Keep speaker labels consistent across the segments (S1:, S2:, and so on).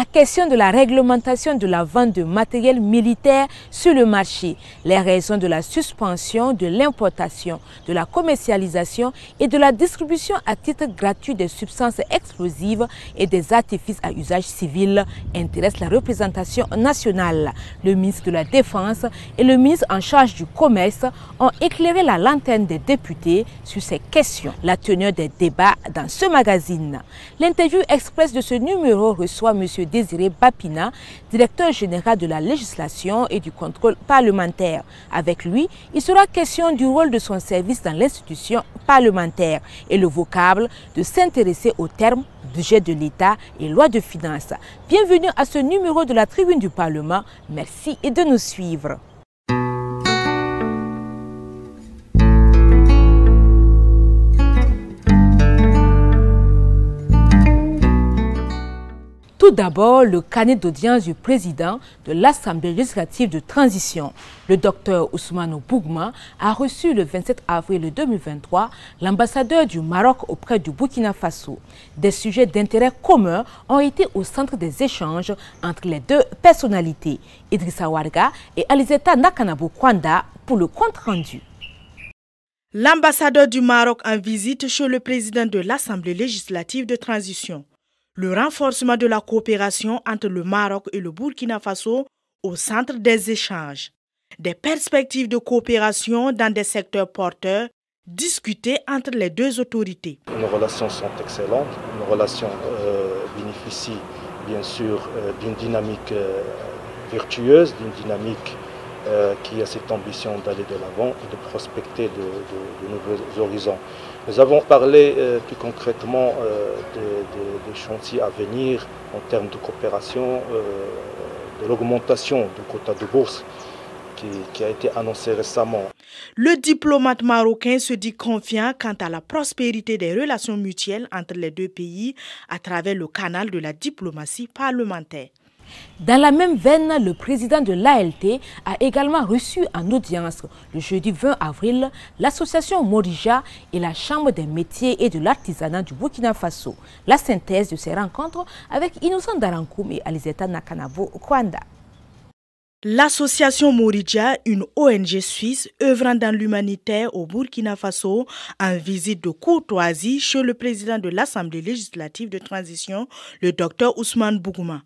S1: la question de la réglementation de la vente de matériel militaire sur le marché, les raisons de la suspension de l'importation, de la commercialisation et de la distribution à titre gratuit des substances explosives et des artifices à usage civil intéressent la représentation nationale. Le ministre de la Défense et le ministre en charge du Commerce ont éclairé la lanterne des députés sur ces questions. La teneur des débats dans ce magazine. L'interview express de ce numéro reçoit M. Désiré Bapina, directeur général de la législation et du contrôle parlementaire. Avec lui, il sera question du rôle de son service dans l'institution parlementaire et le vocable de s'intéresser aux termes budget de l'État et loi de finances. Bienvenue à ce numéro de la Tribune du Parlement. Merci de nous suivre. Tout d'abord, le carnet d'audience du président de l'Assemblée législative de transition, le docteur Ousmane Bougma, a reçu le 27 avril 2023 l'ambassadeur du Maroc auprès du Burkina Faso. Des sujets d'intérêt commun ont été au centre des échanges entre les deux personnalités, Idrissa Warga et Alizeta Nakanabo Kwanda, pour le compte-rendu.
S2: L'ambassadeur du Maroc en visite chez le président de l'Assemblée législative de transition. Le renforcement de la coopération entre le Maroc et le Burkina Faso au centre des échanges. Des perspectives de coopération dans des secteurs porteurs discutées entre les deux autorités.
S3: Nos relations sont excellentes. Nos relations bénéficient bien sûr d'une dynamique vertueuse, d'une dynamique qui a cette ambition d'aller de l'avant et de prospecter de nouveaux horizons. Nous avons parlé plus concrètement des chantiers à venir en termes de coopération, de l'augmentation du quota de bourse qui a été annoncé récemment.
S2: Le diplomate marocain se dit confiant quant à la prospérité des relations mutuelles entre les deux pays à travers le canal de la diplomatie parlementaire.
S1: Dans la même veine, le président de l'ALT a également reçu en audience le jeudi 20 avril l'association Morija et la Chambre des métiers et de l'artisanat du Burkina Faso. La synthèse de ces rencontres avec Innocent Darankoum et Alizeta Nakanabo Kwanda.
S2: L'association Morija, une ONG suisse œuvrant dans l'humanitaire au Burkina Faso, en visite de courtoisie chez le président de l'Assemblée législative de transition, le docteur Ousmane Bougma.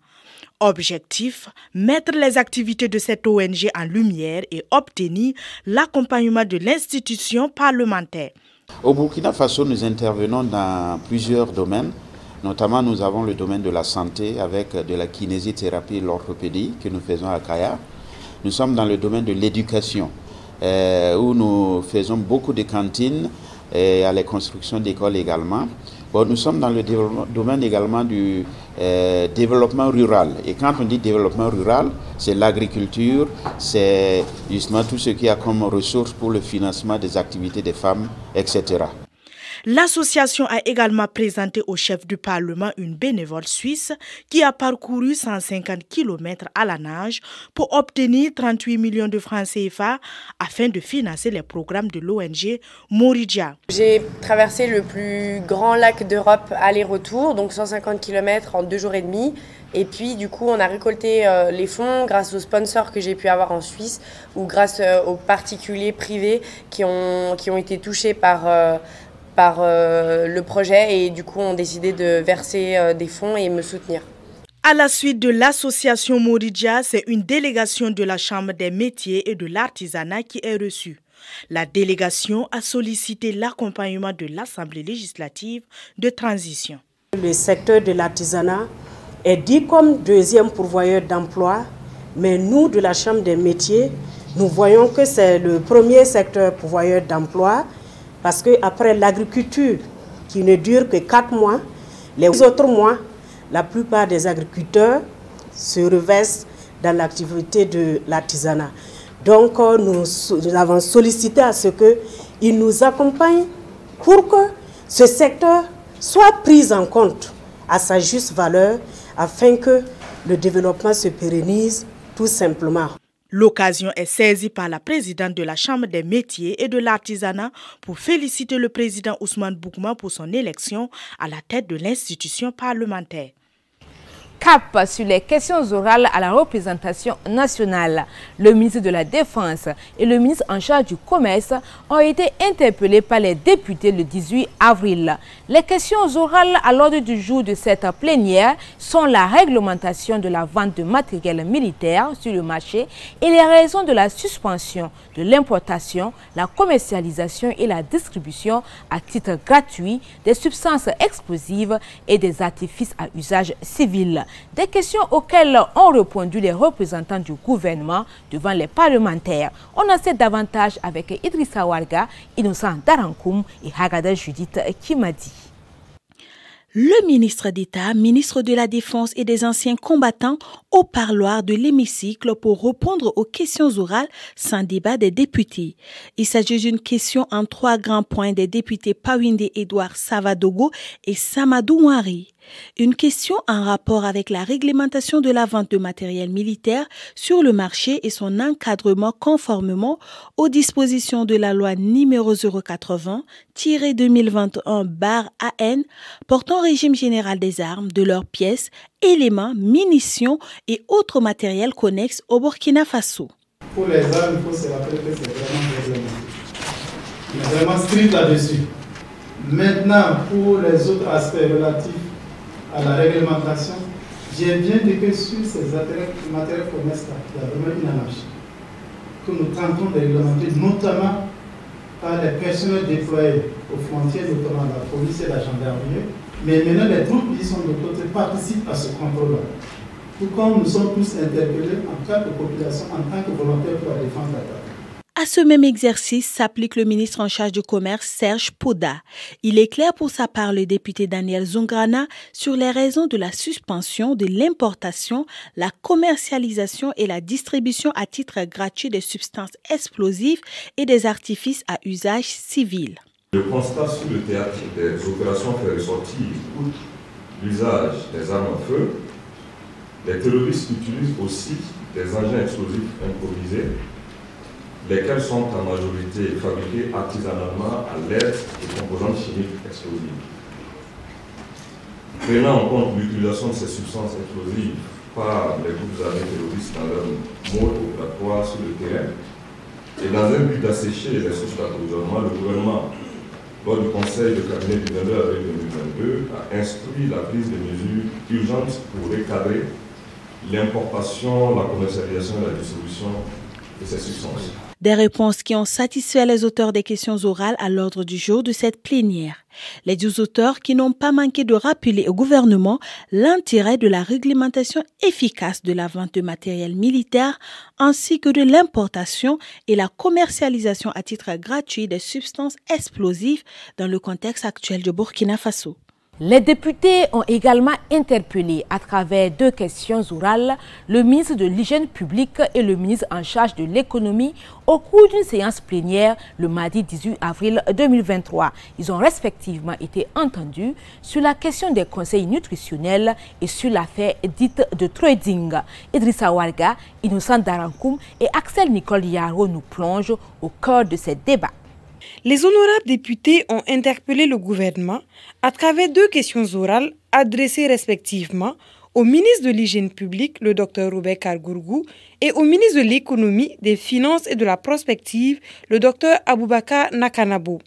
S2: Objectif, mettre les activités de cette ONG en lumière et obtenir l'accompagnement de l'institution parlementaire.
S4: Au Burkina Faso, nous intervenons dans plusieurs domaines. Notamment, nous avons le domaine de la santé avec de la kinésithérapie et l'orthopédie que nous faisons à Kaya. Nous sommes dans le domaine de l'éducation où nous faisons beaucoup de cantines et à la construction d'écoles également. Bon, nous sommes dans le domaine également du développement rural. Et quand on dit développement rural, c'est l'agriculture, c'est justement tout ce qui a comme ressources pour le financement des activités des femmes, etc.
S2: L'association a également présenté au chef du Parlement une bénévole suisse qui a parcouru 150 km à la nage pour obtenir 38 millions de francs CFA afin de financer les programmes de l'ONG Morija.
S5: J'ai traversé le plus grand lac d'Europe aller-retour, donc 150 km en 2 jours et demi. Et puis du coup on a récolté les fonds grâce aux sponsors que j'ai pu avoir en Suisse ou grâce aux particuliers privés qui ont été touchés par le projet et du coup ont décidé de verser des fonds et me soutenir.
S2: À la suite de l'association Morija, c'est une délégation de la Chambre des métiers et de l'artisanat qui est reçue. La délégation a sollicité l'accompagnement de l'Assemblée législative de transition.
S6: Le secteur de l'artisanat est dit comme deuxième pourvoyeur d'emploi, mais nous, de la Chambre des métiers, nous voyons que c'est le premier secteur pourvoyeur d'emploi. Parce qu'après l'agriculture, qui ne dure que 4 mois, les autres mois, la plupart des agriculteurs se revêtent dans l'activité de l'artisanat. Donc, nous avons sollicité à ce qu'ils nous accompagnent pour que ce secteur soit pris en compte à sa juste valeur afin que le développement se pérennise tout simplement.
S2: L'occasion est saisie par la présidente de la Chambre des métiers et de l'artisanat pour féliciter le président Ousmane Bougma pour son élection à la tête de l'institution parlementaire.
S1: Cap sur les questions orales à la représentation nationale. Le ministre de la Défense et le ministre en charge du Commerce ont été interpellés par les députés le 18 avril. Les questions orales à l'ordre du jour de cette plénière sont la réglementation de la vente de matériel militaire sur le marché et les raisons de la suspension de l'importation, la commercialisation et la distribution à titre gratuit des substances explosives et des artifices à usage civil. Des questions auxquelles ont répondu les représentants du gouvernement devant les parlementaires. On en sait davantage avec Idrissa Warga, Innocent Darankoum et Hagada Judith Kimadi.
S2: Le ministre d'État, ministre de la Défense et des anciens combattants au parloir de l'hémicycle pour répondre aux questions orales sans débat des députés. Il s'agit d'une question en 3 grands points des députés Pawinde Edouard Savadogo et Samadou Ouari. Une question en rapport avec la réglementation de la vente de matériel militaire sur le marché et son encadrement conformément aux dispositions de la loi numéro 080-2021/AN portant régime général des armes, de leurs pièces, éléments, munitions et autres matériels connexes au Burkina Faso.
S7: Pour les armes, il faut se rappeler que c'est vraiment réglementé. On est vraiment strict là-dessus. Maintenant, pour les autres aspects relatifs à la réglementation, j'ai bien dit que sur ces matériels connexes, il y a vraiment une anarchie que nous tentons de réglementer, notamment par les personnels déployés aux frontières, notamment la police et la gendarmerie. Mais maintenant, les troupes qui sont de l'autre côté participent à ce contrôle-là. Tout comme nous sommes tous interpellés en tant que population, en tant que volontaires pour la défense de la terre.
S2: À ce même exercice s'applique le ministre en charge du commerce, Serge Poda. Il éclaire pour sa part le député Daniel Zongrana sur les raisons de la suspension de l'importation, la commercialisation et la distribution à titre gratuit des substances explosives et des artifices à usage civil.
S8: Le constat sur le théâtre des opérations fait ressortir, outre l'usage des armes à feu, les terroristes utilisent aussi des engins explosifs improvisés, lesquels sont en majorité fabriqués artisanalement à l'aide de composantes chimiques explosives. Prenant en compte l'utilisation de ces substances explosives par les groupes armés terroristes dans leur mode opératoire sur le terrain, et dans un but d'assécher les sources d'approvisionnement, le gouvernement, lors du conseil de cabinet du 22 avril 2022, a instruit la prise de mesures urgentes pour recadrer l'importation, la commercialisation et la distribution de ces substances.
S2: Des réponses qui ont satisfait les auteurs des questions orales à l'ordre du jour de cette plénière. Les 12 auteurs qui n'ont pas manqué de rappeler au gouvernement l'intérêt de la réglementation efficace de la vente de matériel militaire ainsi que de l'importation et la commercialisation à titre gratuit des substances explosives dans le contexte actuel du Burkina Faso.
S1: Les députés ont également interpellé à travers 2 questions orales le ministre de l'Hygiène publique et le ministre en charge de l'économie au cours d'une séance plénière le mardi 18 avril 2023. Ils ont respectivement été entendus sur la question des conseils nutritionnels et sur l'affaire dite de trading. Idrissa Warga, Innocent Darankoum et Axel Nicole Yaro nous plongent au cœur de ces débats.
S9: Les honorables députés ont interpellé le gouvernement à travers 2 questions orales adressées respectivement au ministre de l'Hygiène publique, le Dr Robert Kargourgou, et au ministre de l'Économie, des Finances et de la Prospective, le Dr Aboubakar Nakanabo.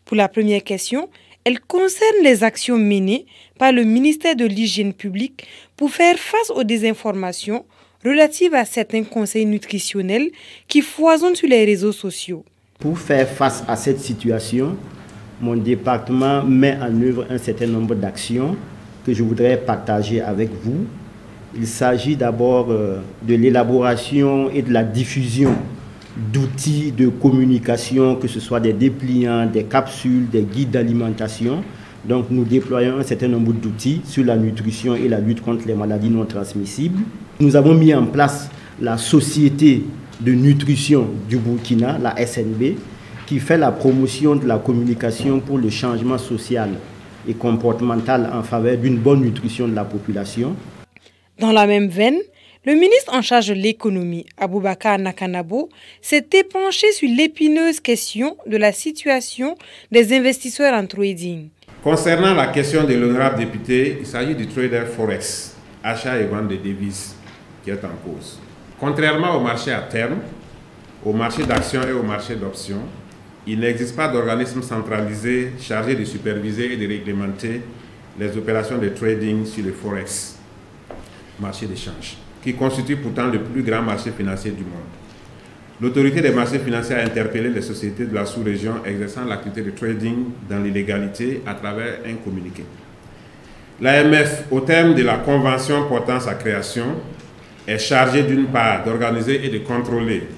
S9: Pour la première question, elle concerne les actions menées par le ministère de l'Hygiène publique pour faire face aux désinformations relatives à certains conseils nutritionnels qui foisonnent sur les réseaux sociaux.
S10: Pour faire face à cette situation, mon département met en œuvre un certain nombre d'actions que je voudrais partager avec vous. Il s'agit d'abord de l'élaboration et de la diffusion d'outils de communication, que ce soit des dépliants, des capsules, des guides d'alimentation. Donc nous déployons un certain nombre d'outils sur la nutrition et la lutte contre les maladies non transmissibles. Nous avons mis en place la Société de nutrition du Burkina, la SNB, qui fait la promotion de la communication pour le changement social et comportemental en faveur d'une bonne nutrition de la population.
S9: Dans la même veine, le ministre en charge de l'économie, Aboubakar Nakanabo, s'est épanché sur l'épineuse question de la situation des investisseurs en trading.
S11: Concernant la question de l'honorable député, il s'agit du trader Forex. achat et vente des devises qui est en cause. Contrairement au marché à terme, au marché d'actions et au marché d'options, il n'existe pas d'organisme centralisé chargé de superviser et de réglementer les opérations de trading sur le Forex, marché d'échange, qui constitue pourtant le plus grand marché financier du monde. L'autorité des marchés financiers a interpellé les sociétés de la sous-région exerçant l'activité de trading dans l'illégalité à travers un communiqué. L'AMF, au terme de la convention portant sa création, est chargée d'une part d'organiser et de contrôler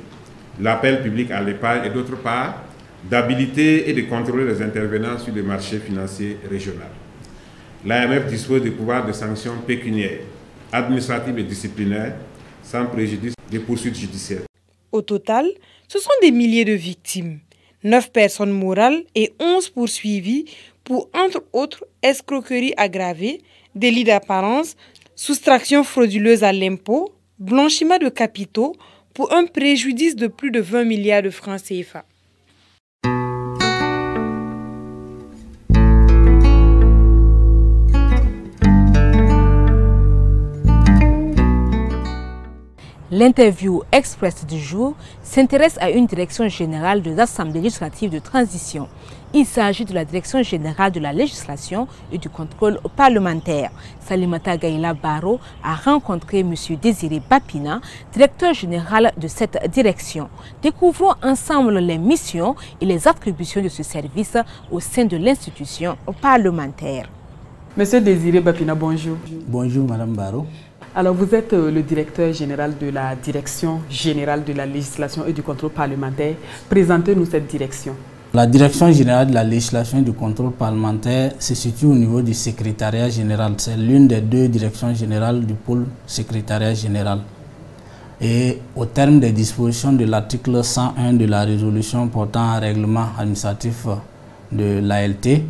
S11: l'appel public à l'épargne et d'autre part d'habiliter et de contrôler les intervenants sur le marché financier régional. L'AMF dispose de pouvoirs de sanctions pécuniaires, administratives et disciplinaires sans préjudice des poursuites judiciaires.
S9: Au total, ce sont des milliers de victimes, 9 personnes morales et 11 poursuivies pour, entre autres, escroquerie aggravée, délit d'apparence, soustraction frauduleuse à l'impôt, blanchiment de capitaux pour un préjudice de plus de 20 milliards de francs CFA.
S1: L'interview express du jour s'intéresse à une direction générale de l'Assemblée législative de transition. Il s'agit de la direction générale de la législation et du contrôle parlementaire. Salimata Gaïla Baro a rencontré M. Désiré Bapina, directeur général de cette direction. Découvrons ensemble les missions et les attributions de ce service au sein de l'institution parlementaire.
S12: Monsieur Désiré Bapina, bonjour.
S13: Bonjour Madame Baro.
S12: Alors, vous êtes le directeur général de la Direction générale de la législation et du contrôle parlementaire. Présentez-nous cette direction.
S13: La Direction générale de la législation et du contrôle parlementaire se situe au niveau du secrétariat général. C'est l'une des 2 directions générales du pôle secrétariat général. Et au terme des dispositions de l'article 101 de la résolution portant un règlement administratif de l'ALT,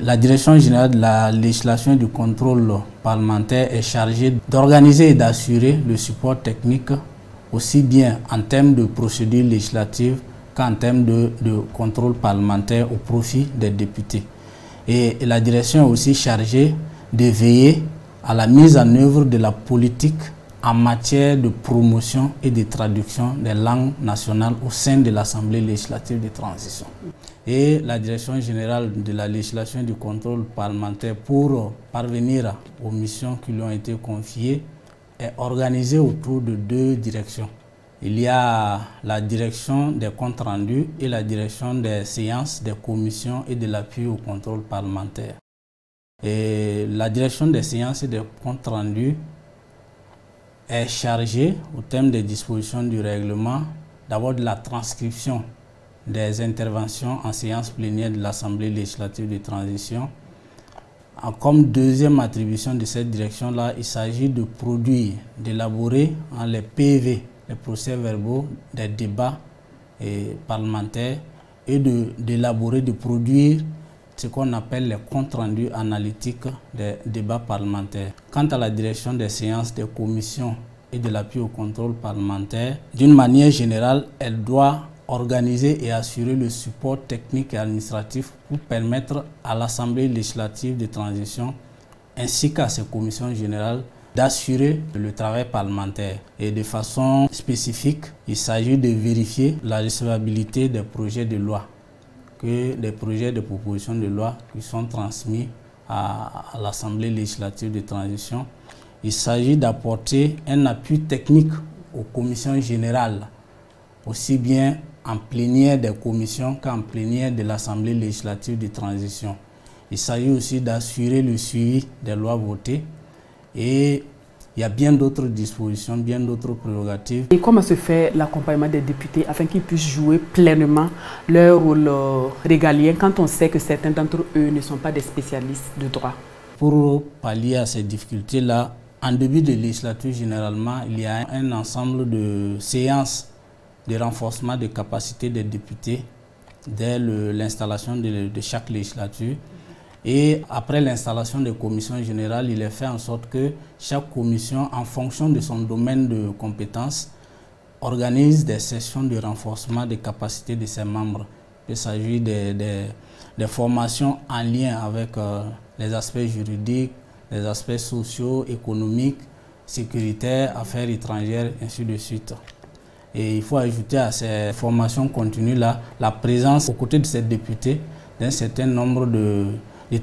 S13: la Direction générale de la législation et du contrôle parlementaire est chargée d'organiser et d'assurer le support technique aussi bien en termes de procédures législatives qu'en termes de contrôle parlementaire au profit des députés. Et la direction est aussi chargée de veiller à la mise en œuvre de la politique en matière de promotion et de traduction des langues nationales au sein de l'Assemblée législative de transition. Et la Direction générale de la législation et du contrôle parlementaire, pour parvenir aux missions qui lui ont été confiées, est organisée autour de 2 directions. Il y a la direction des comptes rendus et la direction des séances, des commissions et de l'appui au contrôle parlementaire. Et la direction des séances et des comptes rendus est chargée, au terme des dispositions du règlement, d'abord de la transcription des interventions en séance plénière de l'Assemblée législative de transition. Comme deuxième attribution de cette direction-là, il s'agit de produire, d'élaborer les PV, les procès-verbaux des débats parlementaires et d'élaborer, de produire ce qu'on appelle les comptes rendus analytiques des débats parlementaires. Quant à la direction des séances des commissions et de l'appui au contrôle parlementaire, d'une manière générale, elle doit organiser et assurer le support technique et administratif pour permettre à l'Assemblée législative de transition ainsi qu'à ses commissions générales d'assurer le travail parlementaire. Et de façon spécifique, il s'agit de vérifier la recevabilité des projets de loi, que des projets de propositions de loi qui sont transmis à l'Assemblée législative de transition. Il s'agit d'apporter un appui technique aux commissions générales, aussi bien en plénière des commissions qu'en plénière de l'Assemblée législative de transition. Il s'agit aussi d'assurer le suivi des lois votées et il y a bien d'autres dispositions, bien d'autres prérogatives.
S12: Et comment se fait l'accompagnement des députés afin qu'ils puissent jouer pleinement leur rôle régalien quand on sait que certains d'entre eux ne sont pas des spécialistes de droit?
S13: Pour pallier à ces difficultés-là, en début de législature, généralement, il y a un ensemble de séances de renforcement des capacités des députés dès l'installation de chaque législature. Et après l'installation des commissions générales, il est fait en sorte que chaque commission, en fonction de son domaine de compétences, organise des sessions de renforcement des capacités de ses membres. Il s'agit des formations en lien avec les aspects juridiques, les aspects sociaux, économiques, sécuritaires, affaires étrangères, ainsi de suite. Et il faut ajouter à ces formations continues-là la présence aux côtés de ces députés d'un certain nombre de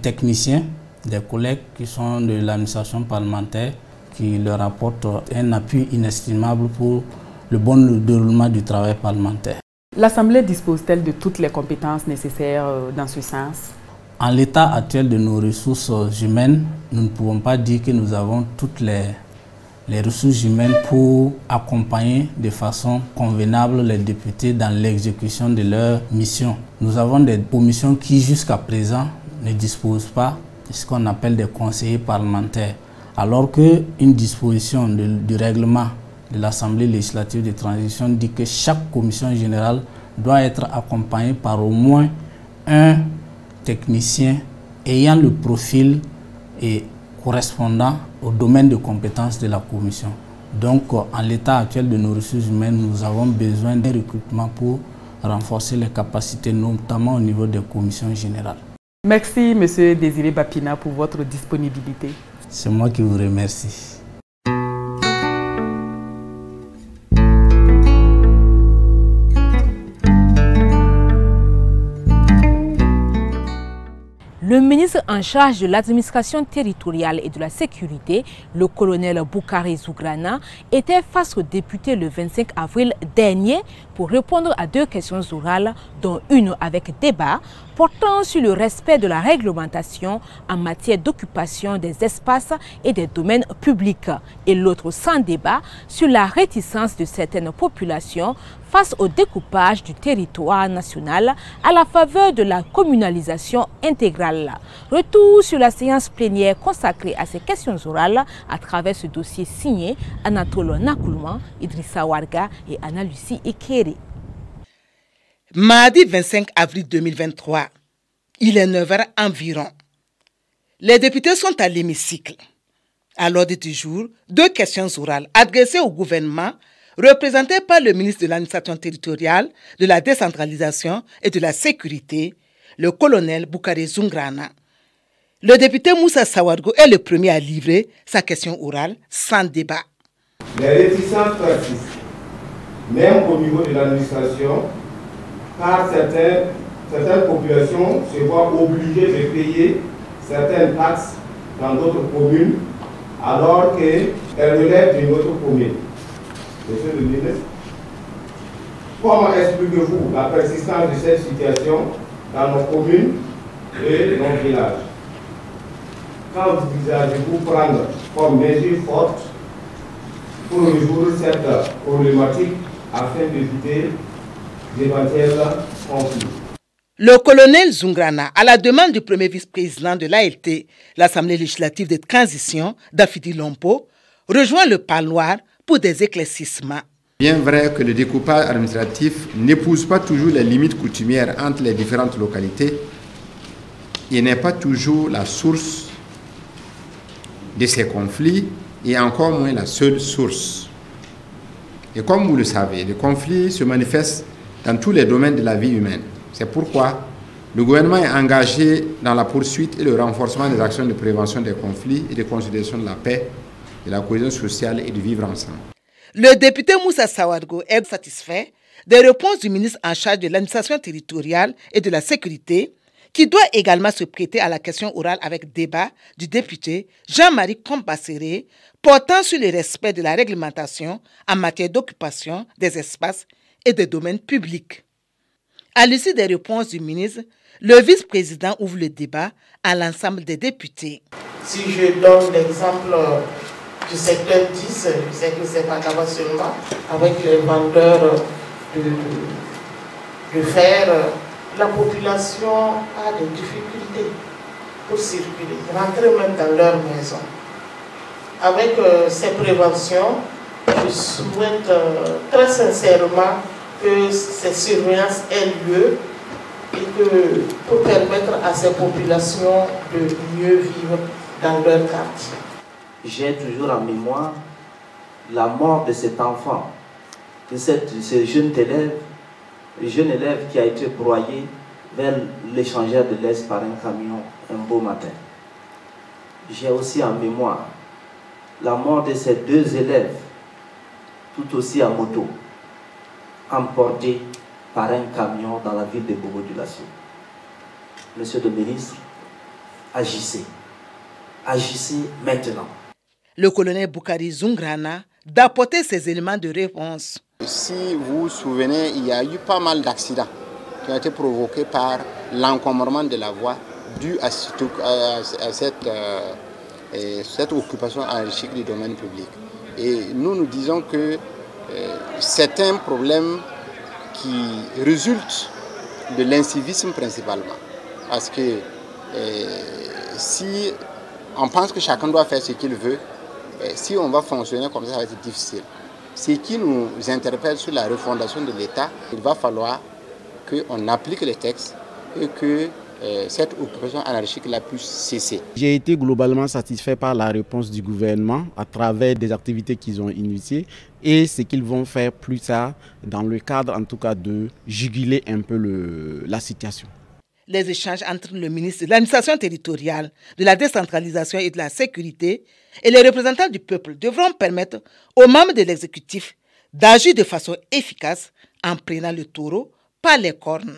S13: techniciens, des collègues qui sont de l'administration parlementaire, qui leur apportent un appui inestimable pour le bon déroulement du travail parlementaire.
S12: L'Assemblée dispose-t-elle de toutes les compétences nécessaires dans ce sens?
S13: En l'état actuel de nos ressources humaines, nous ne pouvons pas dire que nous avons toutes les ressources humaines pour accompagner de façon convenable les députés dans l'exécution de leurs missions. Nous avons des commissions qui jusqu'à présent ne disposent pas de ce qu'on appelle des conseillers parlementaires, alors qu'une disposition du règlement de l'Assemblée législative de transition dit que chaque commission générale doit être accompagnée par au moins un technicien ayant le profil et correspondant au domaine de compétences de la commission. Donc, en l'état actuel de nos ressources humaines, nous avons besoin d'un recrutement pour renforcer les capacités, notamment au niveau des commissions générales.
S12: Merci, M. Désiré Bapina, pour votre disponibilité.
S13: C'est moi qui vous remercie.
S1: Le ministre en charge de l'administration territoriale et de la sécurité, le colonel Boukari Zougrana, était face aux députés le 25 avril dernier pour répondre à 2 questions orales, dont une avec débat, portant sur le respect de la réglementation en matière d'occupation des espaces et des domaines publics, et l'autre sans débat sur la réticence de certaines populations face au découpage du territoire national à la faveur de la communalisation intégrale. Retour sur la séance plénière consacrée à ces questions orales à travers ce dossier signé Anatole Nakoulman, Idrissa Warga et Anna-Lucie Ekere.
S14: Mardi 25 avril 2023, il est 9 h environ. Les députés sont à l'hémicycle. À l'ordre du jour, 2 questions orales adressées au gouvernement représentées par le ministre de l'administration territoriale, de la décentralisation et de la sécurité, le colonel Boukari Zougrana. Le député Moussa Sawargo est le premier à livrer sa question orale sans débat.
S15: Les réticences persistent, même au niveau de l'administration, car certaines populations se voient obligées de payer certaines taxes dans d'autres communes, alors qu'elles relèvent d'une autre commune. Monsieur le ministre, comment expliquez-vous la persistance de cette situation dans nos communes et nos villages? Quand envisagez-vous prendre comme mesure forte pour résoudre cette problématique afin d'éviter d'éventuels conflits?
S14: Le colonel Zougrana, à la demande du premier vice-président de l'ALT, l'Assemblée législative de transition, Dafidi Lompo, rejoint le parloir pour des éclaircissements.
S16: Bien vrai que le découpage administratif n'épouse pas toujours les limites coutumières entre les différentes localités, il n'est pas toujours la source de ces conflits et encore moins la seule source. Et comme vous le savez, les conflits se manifestent dans tous les domaines de la vie humaine. C'est pourquoi le gouvernement est engagé dans la poursuite et le renforcement des actions de prévention des conflits et de consolidation de la paix, de la cohésion sociale et du vivre ensemble.
S14: Le député Moussa Sawargo est satisfait des réponses du ministre en charge de l'administration territoriale et de la sécurité, qui doit également se prêter à la question orale avec débat du député Jean-Marie Compasséré portant sur le respect de la réglementation en matière d'occupation des espaces et des domaines publics. À l'issue des réponses du ministre, le vice-président ouvre le débat à l'ensemble des députés.
S17: Si je donne l'exemple du secteur 10, je sais que c'est pas là-bas seulement, avec les vendeurs de fer, la population a des difficultés pour circuler, rentrer même dans leur maison. Avec ces préventions, je souhaite très sincèrement que ces surveillances aient lieu et que pour permettre à ces populations de mieux vivre dans leur quartier.
S18: J'ai toujours en mémoire la mort de cet enfant, de ce jeune élève qui a été broyé vers l'échangeur de l'Est par un camion un beau matin. j'ai aussi en mémoire la mort de ces 2 élèves, tout aussi à moto, emportés par un camion dans la ville de Bobo-Dioulasso. Monsieur le ministre, agissez. Agissez maintenant.
S14: Le colonel Boukari Zungrana d'apporter ces éléments de réponse.
S19: Si vous vous souvenez, il y a eu pas mal d'accidents qui ont été provoqués par l'encombrement de la voie dû à cette occupation anarchique du domaine public. Et nous disons que c'est un problème qui résulte de l'incivisme principalement. Parce que si on pense que chacun doit faire ce qu'il veut, si on va fonctionner comme ça va être difficile. Ce qui nous interpelle sur la refondation de l'État, il va falloir qu'on applique les textes et que cette occupation anarchique-là puisse cesser.
S20: J'ai été globalement satisfait par la réponse du gouvernement à travers des activités qu'ils ont initiées et ce qu'ils vont faire plus tard dans le cadre en tout cas de juguler un peu la situation.
S14: Les échanges entre le ministre de l'administration territoriale, de la décentralisation et de la sécurité et les représentants du peuple devront permettre aux membres de l'exécutif d'agir de façon efficace en prenant le taureau par les cornes.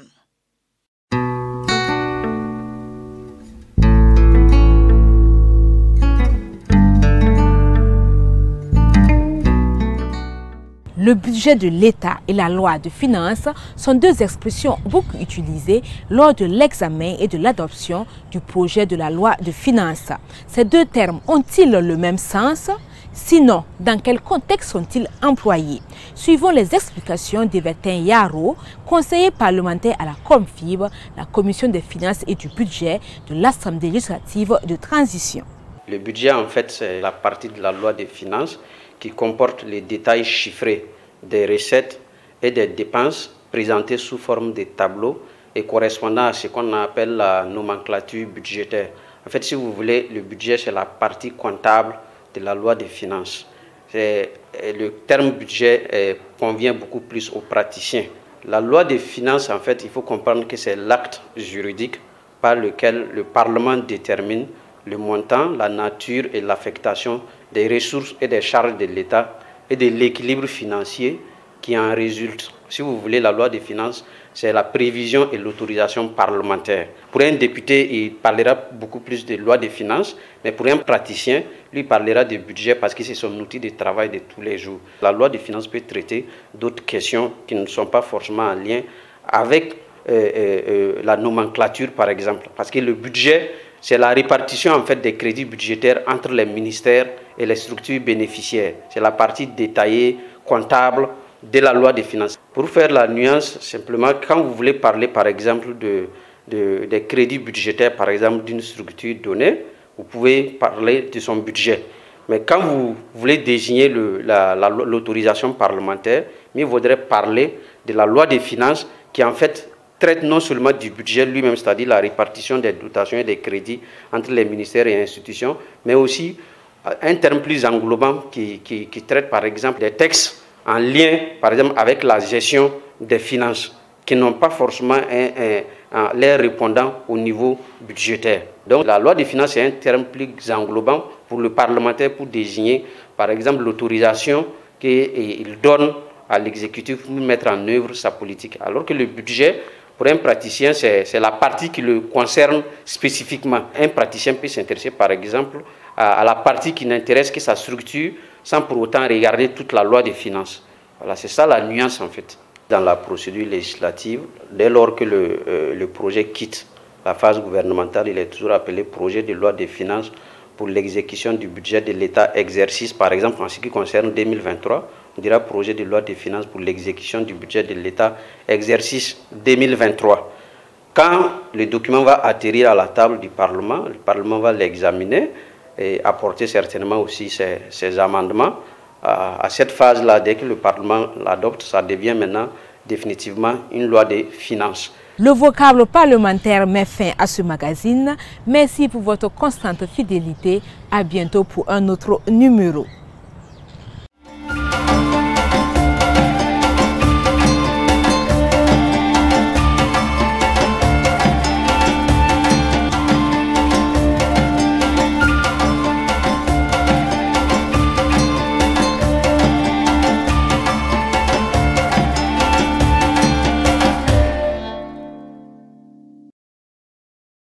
S1: Le budget de l'État et la loi de finances sont 2 expressions beaucoup utilisées lors de l'examen et de l'adoption du projet de la loi de finances. Ces 2 termes ont-ils le même sens? Sinon, dans quel contexte sont-ils employés? Suivons les explications d'Evertin Yaro, conseiller parlementaire à la COMFIB, la Commission des finances et du budget de l'Assemblée législative de transition.
S21: Le budget, en fait, c'est la partie de la loi des finances qui comporte les détails chiffrés des recettes et des dépenses présentées sous forme de tableaux et correspondant à ce qu'on appelle la nomenclature budgétaire. En fait, si vous voulez, le budget, c'est la partie comptable de la loi des finances. Le terme budget convient beaucoup plus aux praticiens. La loi des finances, en fait, il faut comprendre que c'est l'acte juridique par lequel le Parlement détermine le montant, la nature et l'affectation des ressources et des charges de l'État et de l'équilibre financier qui en résulte. Si vous voulez, la loi des finances, c'est la prévision et l'autorisation parlementaire. Pour un député, il parlera beaucoup plus de loi des finances, mais pour un praticien, lui parlera de budget parce que c'est son outil de travail de tous les jours. La loi des finances peut traiter d'autres questions qui ne sont pas forcément en lien avec la nomenclature, par exemple. Parce que le budget, c'est la répartition en fait des crédits budgétaires entre les ministères et les structures bénéficiaires. C'est la partie détaillée, comptable de la loi des finances. Pour faire la nuance, simplement, quand vous voulez parler par exemple des crédits budgétaires, par exemple d'une structure donnée, vous pouvez parler de son budget. Mais quand vous voulez désigner l'autorisation parlementaire, il vaudrait parler de la loi des finances qui en fait traite non seulement du budget lui-même, c'est-à-dire la répartition des dotations et des crédits entre les ministères et institutions, mais aussi un terme plus englobant qui traite par exemple des textes en lien par exemple avec la gestion des finances, qui n'ont pas forcément l'air répondant au niveau budgétaire. Donc la loi des finances est un terme plus englobant pour le parlementaire pour désigner par exemple l'autorisation qu'il donne à l'exécutif pour mettre en œuvre sa politique. Alors que le budget, pour un praticien, c'est la partie qui le concerne spécifiquement. Un praticien peut s'intéresser par exemple à la partie qui n'intéresse que sa structure sans pour autant regarder toute la loi des finances. Voilà, c'est ça la nuance en fait. Dans la procédure législative, dès lors que le projet quitte la phase gouvernementale, il est toujours appelé projet de loi des finances pour l'exécution du budget de l'État exercice, par exemple en ce qui concerne 2023, on dira projet de loi des finances pour l'exécution du budget de l'État exercice 2023. Quand le document va atterrir à la table du Parlement, le Parlement va l'examiner et apporter certainement aussi ses amendements. À cette phase-là, dès que le Parlement l'adopte, ça devient maintenant définitivement une loi des finances.
S1: Le vocable parlementaire met fin à ce magazine. Merci pour votre constante fidélité. À bientôt pour un autre numéro.